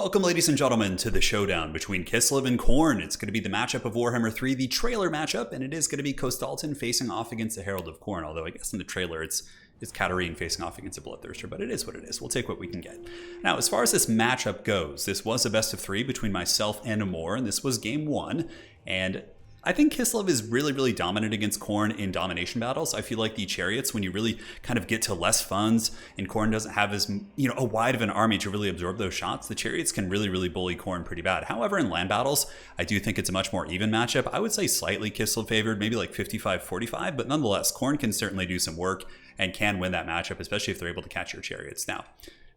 Welcome, ladies and gentlemen, to the showdown between Kislev and Khorne. It's going to be the matchup of Warhammer 3, the trailer matchup, and it is going to be Kostaltyn facing off against the Herald of Khorne, although I guess in the trailer it's Katarine facing off against a Bloodthirster, but it is what it is. We'll take what we can get. Now, as far as this matchup goes, this was a best of 3 between myself and Amor, and this was game 1, and I think Kislev is really dominant against Khorne in domination battles. I feel like the Chariots, when you really kind of get to less funds and Khorne doesn't have as, a wide of an army to really absorb those shots, the Chariots can really bully Khorne pretty bad. However, in land battles, I do think it's a much more even matchup. I would say slightly Kislev favored, maybe like 55-45, but nonetheless, Khorne can certainly do some work and can win that matchup, especially if they're able to catch your Chariots. Now,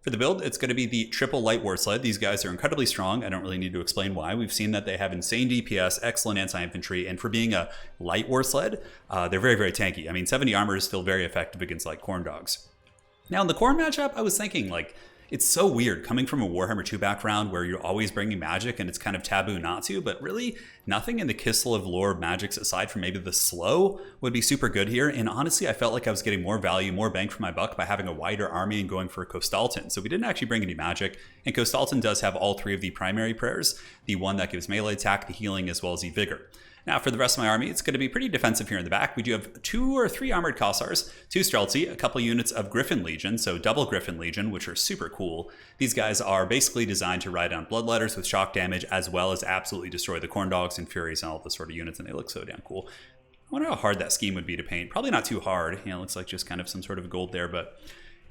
for the build, it's going to be the triple light war sled. These guys are incredibly strong. I don't really need to explain why. We've seen that they have insane DPS, excellent anti-infantry, and for being a light war sled, they're very tanky. I mean, 70 armor is still very effective against like Khorne dogs. Now, in the Khorne matchup, I was thinking, it's so weird coming from a Warhammer 2 background where you're always bringing magic and it's kind of taboo not to, but really nothing in the Kislev lore magics aside from maybe the slow would be super good here. And honestly, I felt like I was getting more value, more bang for my buck by having a wider army and going for Kostaltyn. So we didn't actually bring any magic, and Kostaltyn does have all 3 of the primary prayers, the one that gives melee attack, the healing, as well as the vigor. Now, for the rest of my army, it's going to be pretty defensive here in the back. We do have 2 or 3 armored Kossars, 2 Streltsy, a couple units of Griffin Legion, so double Griffin Legion, which are super cool. These guys are basically designed to ride on Bloodletters with shock damage, as well as absolutely destroy the Khorne dogs and Furies and all the sort of units, and they look so damn cool. I wonder how hard that scheme would be to paint. Probably not too hard. It looks like just kind of some sort of gold there, but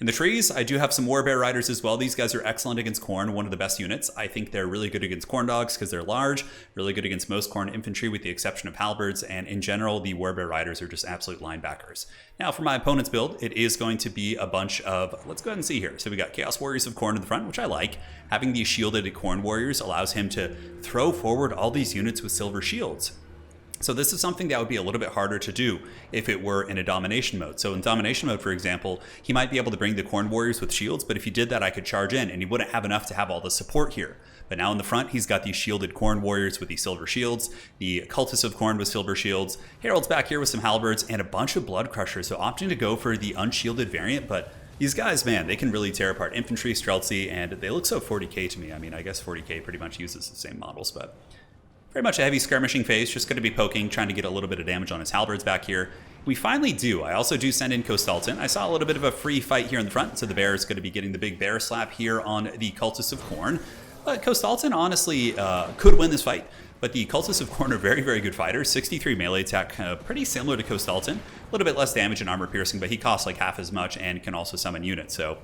in the trees, I do have some Warbear Riders as well. These guys are excellent against Khorne, one of the best units. I think they're really good against Khorne dogs because they're large, really good against most Khorne infantry with the exception of halberds, and in general, the Warbear Riders are just absolute linebackers. Now, for my opponent's build, it is going to be a bunch of, let's go ahead and see here. So we got Chaos Warriors of Khorne in the front, which I like. Having these shielded Khorne Warriors allows him to throw forward all these units with silver shields. So this is something that would be a little bit harder to do if it were in a domination mode. So in domination mode, for example, he might be able to bring the Khorne Warriors with shields, but if he did that, I could charge in and he wouldn't have enough to have all the support here. But now in the front, he's got these shielded Khorne Warriors with these silver shields, the Cultists of Khorne with silver shields, Heralds back here with some halberds, and a bunch of Blood Crushers. So opting to go for the unshielded variant, but these guys, man, they can really tear apart infantry, Streltsy, and they look so 40k to me. I mean, I guess 40k pretty much uses the same models, but very much a heavy skirmishing phase, just going to be poking, trying to get a little bit of damage on his halberds back here. We finally do. I also do send in Kostaltyn. I saw a little bit of a free fight here in the front, so the bear is going to be getting the big bear slap here on the Cultists of Khorne. But Kostaltyn honestly could win this fight, but the Cultists of Khorne are very good fighters. 63 melee attack, pretty similar to Kostaltyn. A little bit less damage and armor piercing, but he costs like half as much and can also summon units, so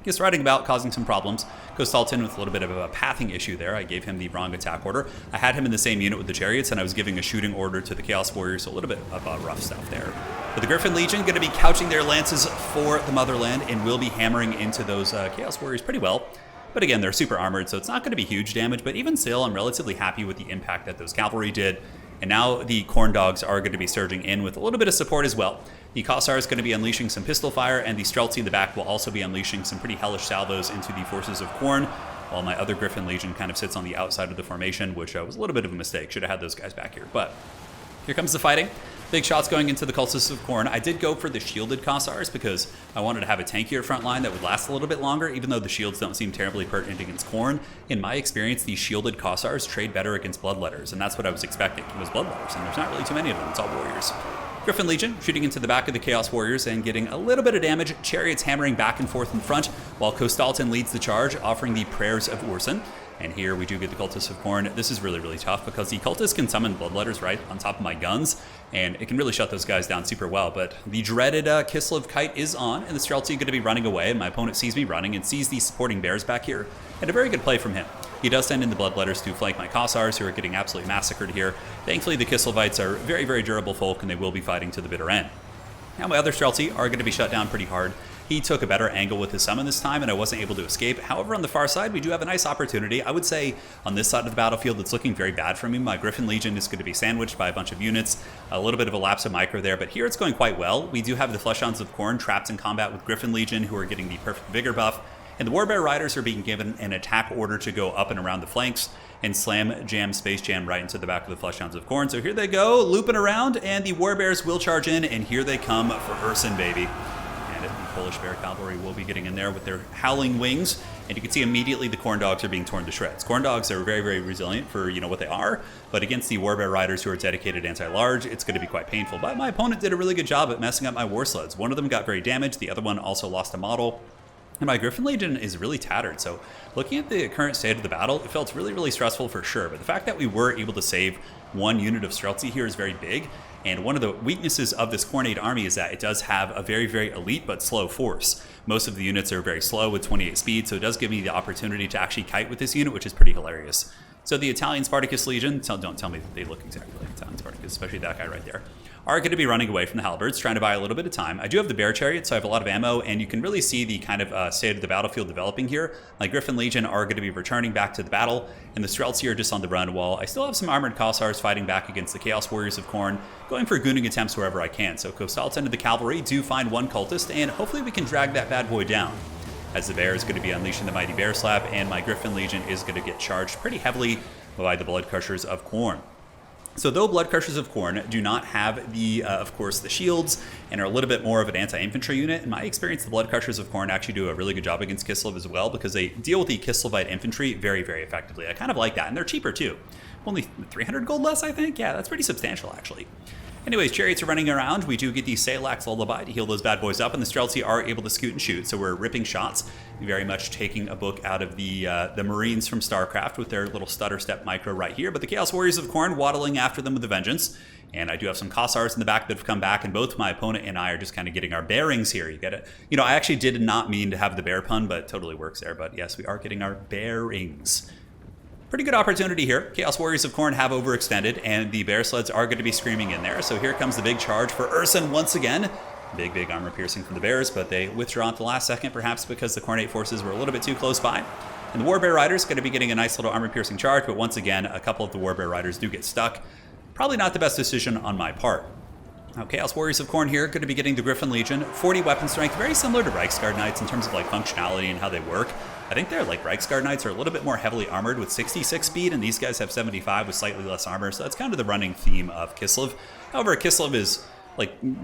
just riding about, causing some problems. Kostaltyn with a little bit of a pathing issue there. I gave him the wrong attack order. I had him in the same unit with the Chariots, and I was giving a shooting order to the Chaos Warriors, so a little bit of rough stuff there. But the Griffin Legion going to be couching their lances for the motherland and will be hammering into those Chaos Warriors pretty well. But again, they're super armored, so it's not going to be huge damage, but even still, I'm relatively happy with the impact that those cavalry did. And now the Khorne dogs are going to be surging in with a little bit of support as well. The Kossar is going to be unleashing some pistol fire, and the Streltsy in the back will also be unleashing some pretty hellish salvos into the forces of Khorne, while my other Griffin Legion kind of sits on the outside of the formation, which was a little bit of a mistake. Should have had those guys back here. But here comes the fighting. Big shots going into the Cultists of Khorne. I did go for the shielded Kossars because I wanted to have a tankier front line that would last a little bit longer, even though the shields don't seem terribly pertinent against Khorne. In my experience, these shielded Kossars trade better against Bloodletters, and that's what I was expecting. It was Bloodletters, and there's not really too many of them. It's all Warriors. Griffin Legion shooting into the back of the Chaos Warriors and getting a little bit of damage. Chariots hammering back and forth in front, while Kostaltyn leads the charge, offering the prayers of Ursun. And here we do get the Cultists of Khorne. This is really tough because the Cultists can summon Bloodletters right on top of my guns, and it can really shut those guys down super well. But the dreaded Kislev kite is on, and the Streltsy going to be running away, and my opponent sees me running and sees the supporting bears back here. And a very good play from him. He does send in the Bloodletters to flank my Kossars, who are getting absolutely massacred here. Thankfully, the Kislevites are very durable folk, and they will be fighting to the bitter end. Now my other Streltsy are going to be shut down pretty hard. He took a better angle with his summon this time, and I wasn't able to escape. However, on the far side, we do have a nice opportunity. I would say on this side of the battlefield, it's looking very bad for me. My Griffin Legion is going to be sandwiched by a bunch of units. A little bit of a lapse of micro there, but here it's going quite well. We do have the Fleshhounds of Khorne trapped in combat with Griffin Legion, who are getting the perfect vigor buff. And the Warbear Riders are being given an attack order to go up and around the flanks and space jam right into the back of the Fleshhounds of Khorne. So here they go, looping around, and the Warbears will charge in, and here they come for Ursun, baby. And the Polish Bear Cavalry will be getting in there with their howling wings And you can see immediately the Khorne dogs are being torn to shreds. Khorne dogs are very, very resilient for, what they are, but against the Warbear riders who are dedicated anti-large, it's going to be quite painful. But my opponent did a really good job at messing up my war sleds. One of them got very damaged, the other one also lost a model. And my Griffin Legion is really tattered, so looking at the current state of the battle, it felt really, really stressful for sure. But the fact that we were able to save one unit of Streltsy here is very big. And one of the weaknesses of this Khornate army is that it does have a very, very elite but slow force. Most of the units are very slow with 28 speed, so it does give me the opportunity to actually kite with this unit, which is pretty hilarious. So the Italian Spartacus Legion, don't tell me that they look exactly like Italian Spartacus, especially that guy right there, are going to be running away from the halberds, trying to buy a little bit of time. I do have the bear chariot, so I have a lot of ammo, and you can really see the kind of state of the battlefield developing here. My Griffin Legion are going to be returning back to the battle, and the Streltsy are just on the run, while I still have some armored Kossars fighting back against the Chaos Warriors of Khorne, going for gooning attempts wherever I can. So Kostaltyn and the cavalry do find one cultist, and hopefully we can drag that bad boy down, as the bear is going to be unleashing the mighty bear slap, and my Griffin Legion is going to get charged pretty heavily by the Blood Crushers of Khorne. So though Blood Crushers of Khorne do not have the, of course, the shields and are a little bit more of an anti-infantry unit, in my experience, the Blood Crushers of Khorne actually do a really good job against Kislev as well, because they deal with the Kislevite infantry very, very effectively. I kind of like that, and they're cheaper too. Only 300 gold less, I think? Yeah, that's pretty substantial, actually. Anyways, chariots are running around. We do get the Salak's Lullaby to heal those bad boys up, and the Streltsy are able to scoot and shoot, so we're ripping shots, very much taking a book out of the Marines from StarCraft with their little stutter step micro right here, but the Chaos Warriors of Khorne waddling after them with a vengeance, and I do have some Kossars in the back that have come back, and both my opponent and I are just kind of getting our bearings here. You get it? I actually did not mean to have the bear pun, but it totally works there, but yes, we are getting our bearings. Pretty good opportunity here. Chaos Warriors of Khorne have overextended, and the bear sleds are going to be screaming in there. So here comes the big charge for Urson once again. Big armor piercing from the bears, but they withdraw at the last second, perhaps because the Khornate forces were a little bit too close by. And the Warbear Riders going to be getting a nice little armor piercing charge, but once again, a couple of the Warbear Riders do get stuck. Probably not the best decision on my part. Now, Chaos Warriors of Khorne here going to be getting the Griffin Legion, 40 weapon strength, very similar to Reiksguard Knights in terms of functionality and how they work. I think they're Reiksguard Knights are a little bit more heavily armored with 66 speed, and these guys have 75 with slightly less armor, so that's kind of the running theme of Kislev. However, Kislev is,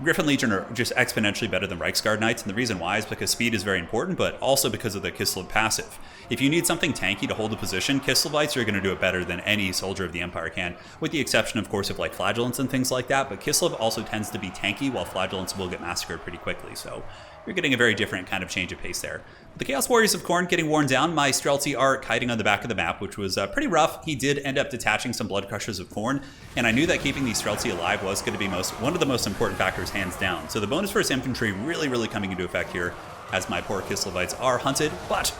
Griffin Legion are just exponentially better than Reiksguard Knights, and the reason why is because speed is very important, but also because of the Kislev passive. If you need something tanky to hold a position, Kislevites are going to do it better than any soldier of the Empire can, with the exception, of course, of Flagellants and things like that, but Kislev also tends to be tanky, while Flagellants will get massacred pretty quickly, so you're getting a very different kind of change of pace there. The Chaos Warriors of Khorne getting worn down. My Streltsy are kiting on the back of the map, which was pretty rough. He did end up detaching some Blood Crushers of Khorne, and I knew that keeping the Streltsy alive was going to be one of the most important factors, hands down. So the bonus versus infantry really coming into effect here, as my poor Kislevites are hunted, but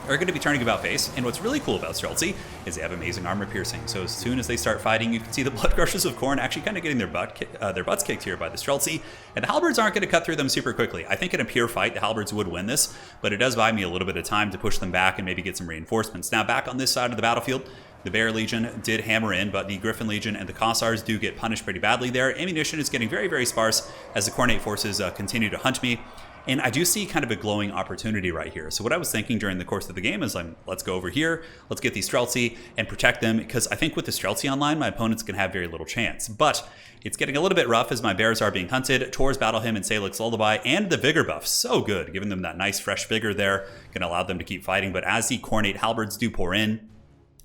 are going to be turning about face. And what's really cool about Streltsy is they have amazing armor piercing. So as soon as they start fighting, you can see the Blood Crushers of Khorne actually kind of getting their butts kicked here by the Streltsy. And the halberds aren't going to cut through them super quickly. I think in a pure fight, the halberds would win this, but it does buy me a little bit of time to push them back and maybe get some reinforcements. Now back on this side of the battlefield, the Bear Legion did hammer in, but the Griffin Legion and the Kossars do get punished pretty badly there. Ammunition is getting very sparse as the Khornate forces continue to hunt me. And I do see kind of a glowing opportunity right here. So what I was thinking during the course of the game is let's go over here, let's get these Streltsy and protect them, because I think with the Streltsy online, my opponent's going to have very little chance. But it's getting a little bit rough as my bears are being hunted. Tor's Battle Hymn and Salak's Lullaby and the Vigor buff, so good, giving them that nice fresh vigor there, going to allow them to keep fighting. But as the Khornate halberds do pour in,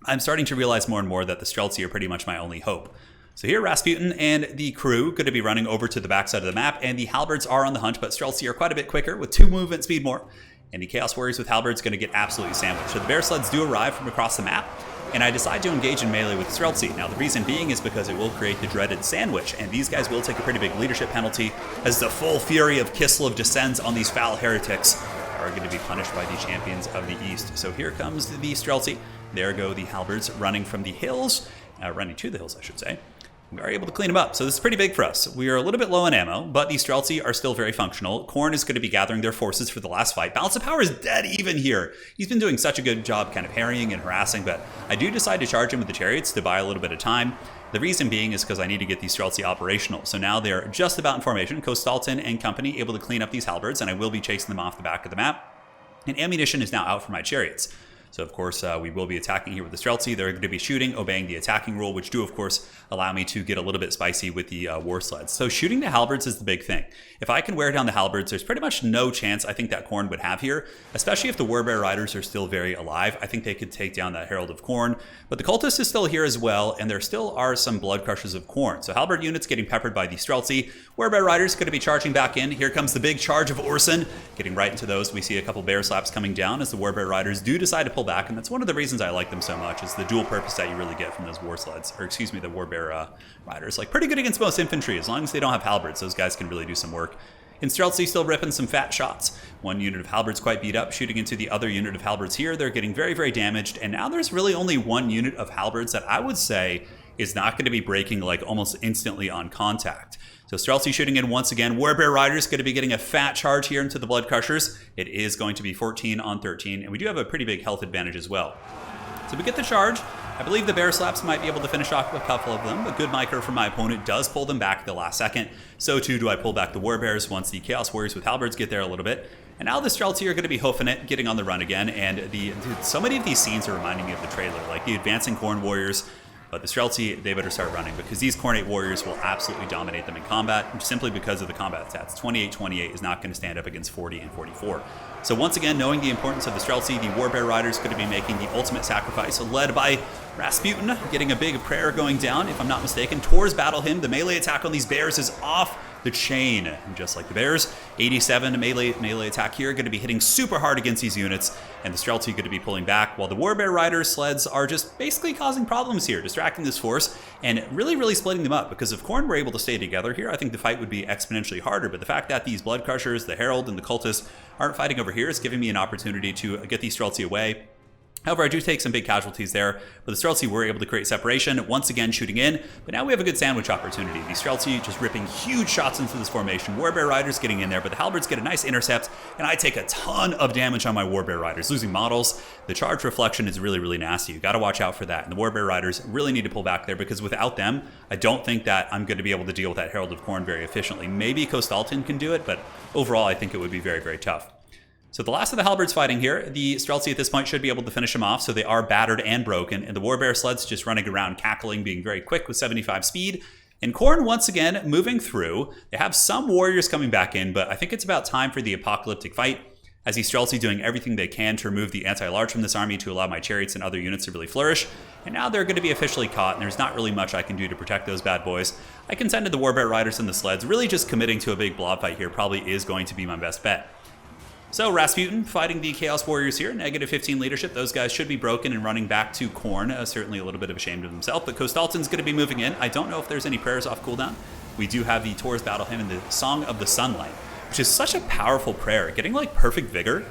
I'm starting to realize more and more that the Streltsy are pretty much my only hope. So here Rasputin and the crew going to be running over to the backside of the map, and the halberds are on the hunt, but Streltsy are quite a bit quicker with 2 movement speed more, and the Chaos Warriors with halberds going to get absolutely sandwiched. So the bear sleds do arrive from across the map, and I decide to engage in melee with Streltsy. Now the reason being is because it will create the dreaded sandwich, and these guys will take a pretty big leadership penalty as the full fury of Kislev descends on these foul heretics are going to be punished by the champions of the East. So here comes the Streltsy. There go the halberds running from the hills, running to the hills, I should say. We are able to clean them up, so this is pretty big for us. We are a little bit low on ammo, but the Streltsy are still very functional. Khorne is going to be gathering their forces for the last fight. Balance of Power is dead even here. He's been doing such a good job kind of harrying and harassing, but I do decide to charge him with the chariots to buy a little bit of time. The reason being is because I need to get these Streltsy operational. So now they're just about in formation. Kostaltyn and company able to clean up these halberds, and I will be chasing them off the back of the map. And ammunition is now out for my chariots. So of course, we will be attacking here with the Streltsy. They're going to be shooting, obeying the attacking rule, which do of course allow me to get a little bit spicy with the war sleds. So shooting the halberds is the big thing. If I can wear down the halberds, there's pretty much no chance I think that Khorne would have here, especially if the Warbear Riders are still very alive. I think they could take down that Herald of Khorne, but the Cultist is still here as well, and there still are some Blood Crushers of Khorne. So halberd units getting peppered by the Streltsy. Warbear Riders going to be charging back in. Here comes the big charge of Orson, getting right into those. We see a couple bear slaps coming down as the Warbear Riders do decide to pull back, and that's one of the reasons I like them so much, is the dual purpose that you really get from those war sleds, or excuse me, the Warbear Riders. Like, pretty good against most infantry. As long as they don't have halberds, those guys can really do some work. In Streltsy, still ripping some fat shots. One unit of halberds quite beat up, shooting into the other unit of halberds here. They're getting very, very damaged, and now there's really only one unit of halberds that I would say is not going to be breaking like almost instantly on contact. So Streltsy shooting in once again. Warbear Riders going to be getting a fat charge here into the Blood Crushers. It is going to be 14 on 13, and we do have a pretty big health advantage as well. So we get the charge. I believe the bear slaps might be able to finish off a couple of them. A good micro from my opponent does pull them back at the last second. So too do I pull back the Warbears once the Chaos Warriors with halberds get there a little bit. And now the Streltsy are going to be hoofing it, getting on the run again. And dude, so many of these scenes are reminding me of the trailer, like the advancing Khorne Warriors. But the Streltsy, they better start running, because these Khornate Warriors will absolutely dominate them in combat, simply because of the combat stats. 28-28 is not going to stand up against 40 and 44. So once again, knowing the importance of the Streltsy, the Warbear Riders going to be making the ultimate sacrifice, led by Rasputin, getting a big prayer going down, if I'm not mistaken. Tor's Battle Hymn. The melee attack on these bears is off the chain, just like the bears. 87 melee attack here, going to be hitting super hard against these units, and the Streltsy going to be pulling back, while the Warbear Riders sleds are just basically causing problems here, distracting this force, and really splitting them up, because if Khorne were able to stay together here, I think the fight would be exponentially harder. But the fact that these Blood Crushers, the Herald, and the Cultists aren't fighting over here is giving me an opportunity to get these Streltsy away. However, I do take some big casualties there, but the Streltsy were able to create separation, once again shooting in, but now we have a good sandwich opportunity. The Streltsy just ripping huge shots into this formation. Warbear Riders getting in there, but the halberds get a nice intercept, and I take a ton of damage on my Warbear Riders, losing models. The charge reflection is really nasty. You got to watch out for that, and the Warbear Riders really need to pull back there, because without them, I don't think that I'm going to be able to deal with that Herald of Khorne very efficiently. Maybe Kostaltyn can do it, but overall I think it would be very tough. So the last of the halberds fighting here, the Streltsy at this point should be able to finish them off, so they are battered and broken, and the Warbear sleds just running around cackling, being very quick with 75 speed. And Khorne once again moving through. They have some warriors coming back in, but I think it's about time for the apocalyptic fight, as the Streltsy doing everything they can to remove the anti-large from this army to allow my chariots and other units to really flourish. And now they're going to be officially caught, and there's not really much I can do to protect those bad boys. I can send in the Warbear Riders and the sleds. Really just committing to a big blob fight here probably is going to be my best bet. So Rasputin fighting the Chaos Warriors here, negative 15 leadership. Those guys should be broken and running back to Khorne. Certainly a little bit of ashamed of himself, but Kostaltyn's going to be moving in. I don't know if there's any prayers off cooldown. We do have the Tor's Battle Hymn and the Song of the Sunlight, which is such a powerful prayer, getting like perfect vigor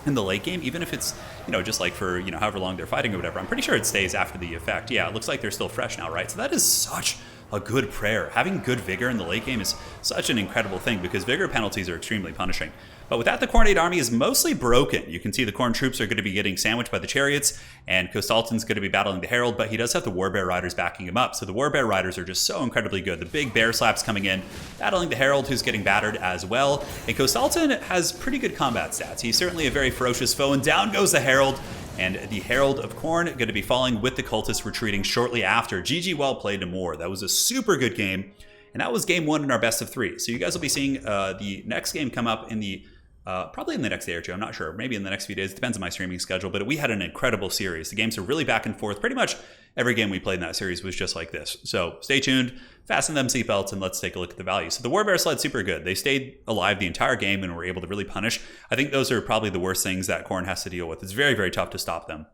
in the late game, even if it's, just like for, however long they're fighting or whatever. I'm pretty sure it stays after the effect. Yeah, it looks like they're still fresh now, right? So that is such a good prayer. Having good vigor in the late game is such an incredible thing, because vigor penalties are extremely punishing. But with that, the Khornate army is mostly broken. You can see the Khorne troops are going to be getting sandwiched by the chariots, and Kostaltyn's going to be battling the Herald, but he does have the Warbear Riders backing him up. So the Warbear Riders are just so incredibly good. The big bear slaps coming in, battling the Herald, who's getting battered as well. And Kostaltyn has pretty good combat stats. He's certainly a very ferocious foe, and down goes the Herald. And the Herald of Khorne going to be falling with the Cultists retreating shortly after. GG, well played to more. That was a super good game, and that was game 1 in our best of 3. So you guys will be seeing the next game come up in the probably in the next day or two. I'm not sure. Maybe in the next few days. Depends on my streaming schedule. But we had an incredible series. The games are really back and forth. Pretty much every game we played in that series was just like this. So stay tuned, fasten them seatbelts, and let's take a look at the value. So the Warbear sled, super good. They stayed alive the entire game and were able to really punish. I think those are probably the worst things that Khorne has to deal with. It's very tough to stop them.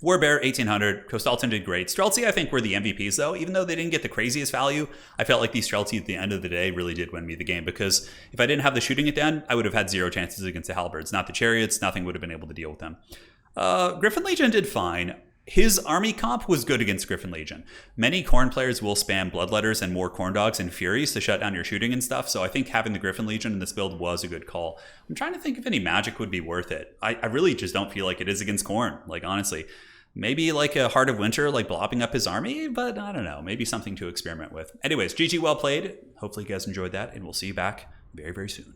Warbear, 1800. Kostaltyn did great. Streltsy, I think, were the MVPs, though. Even though they didn't get the craziest value, I felt like these Streltsy at the end of the day really did win me the game, because if I didn't have the shooting at the end, I would have had 0 chances against the halberds. Not the chariots. Nothing would have been able to deal with them. Griffin Legion did fine. His army comp was good against Griffin Legion. Many Khorne players will spam Bloodletters and more Khorne Dogs and Furies to shut down your shooting and stuff, so I think having the Griffin Legion in this build was a good call. I'm trying to think if any magic would be worth it. I really just don't feel like it is against Khorne, like, honestly. Maybe like a Heart of Winter, like blobbing up his army, but I don't know. Maybe something to experiment with. Anyways, GG, well played. Hopefully you guys enjoyed that, and we'll see you back very soon.